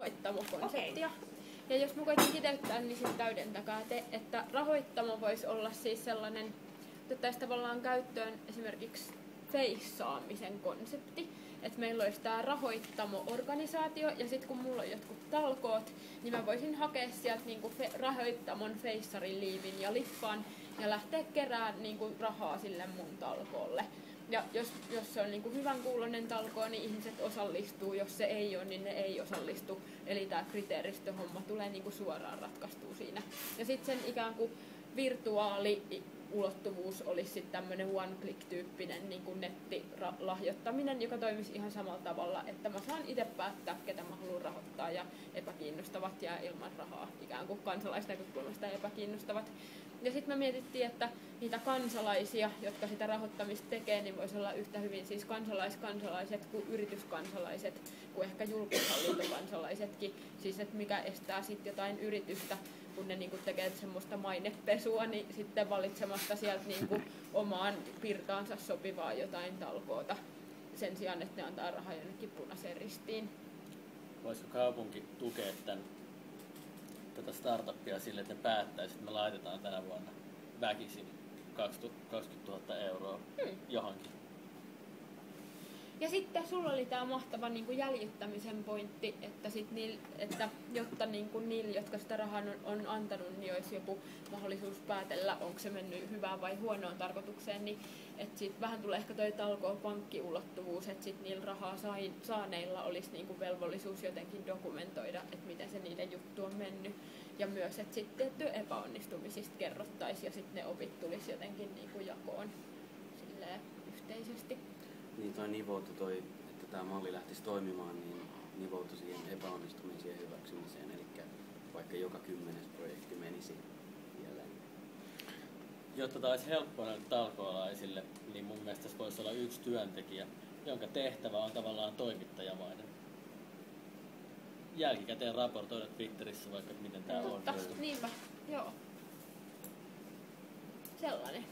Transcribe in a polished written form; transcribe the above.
rahoittamokonseptia. Okay. Ja jos mä koitan kiteyttää, niin sitten täydentäkää te, että rahoittamo voisi olla siis sellainen, otettaisiin tavallaan käyttöön esimerkiksi feissaamisen konsepti. Että meillä olisi tämä rahoittamo-organisaatio, ja sitten kun mulla on jotkut talkoot, niin mä voisin hakea sieltä niinku rahoittamon feissarin liivin ja lippaan ja lähteä keräämään niinku rahaa sille mun talkoolle. Ja jos se on niinku hyvän kuuloinen talkoo, niin ihmiset osallistuu. Jos se ei ole, niin ne ei osallistu. Eli tämä kriteeristöhomma tulee niinku suoraan ratkaistua siinä. Ja sitten sen ikään kuin virtuaaliulottuvuus olisi sitten tämmöinen one-click-tyyppinen niin kuin nettilahjoittaminen, joka toimisi ihan samalla tavalla, että mä saan itse päättää, ketä mä haluan rahoittaa, ja epäkiinnostavat jää ilman rahaa, ikään kuin kansalaisnäkökulmasta epäkiinnostavat. Ja sitten me mietittiin, että niitä kansalaisia, jotka sitä rahoittamista tekee, niin voisi olla yhtä hyvin siis kansalaiset kuin yrityskansalaiset, kuin ehkä julkishallintokansalaisetkin. Siis että mikä estää sitten jotain yritystä, kun ne niinku tekee semmoista mainepesua, niin sitten valitsemasta sieltä niinku omaan pirtaansa sopivaa jotain talkoota sen sijaan, että ne antaa rahaa jonnekin Punaiseen Ristiin. Voisiko kaupunki tukea tätä startuppia sille, että ne päättäisi, että me laitetaan tänä vuonna väkisin 20 000 euroa johonkin? Ja sitten sulla oli tämä mahtava niin kuin jäljittämisen pointti, että, että jotta niin kuin niillä, jotka sitä rahaa on antanut, niin olisi joku mahdollisuus päätellä, onko se mennyt hyvään vai huonoon tarkoitukseen, niin että sitten vähän tulee ehkä toi pankkiulottuvuus, että sitten niillä rahaa saaneilla olisi niin kuin velvollisuus jotenkin dokumentoida, että miten se niiden juttu on mennyt. Ja myös, että sitten tietty epäonnistumisista kerrottaisiin ja sitten ne opit tulisi jotenkin niin kuin jakoon silleen yhteisesti. Niin toi nivoutu että tämä malli lähtisi toimimaan, niin nivoutu siihen epäonnistumiseen hyväksymiseen, eli vaikka joka 10. projekti menisi pieleen. Jotta tämä olisi helppoa näille talkoolaisille, niin mun mielestä tässä voisi olla yksi työntekijä, jonka tehtävä on tavallaan toimittajamainen. Jälkikäteen raportoida Twitterissä vaikka, miten tämä on. Niinpä, joo. Sellainen.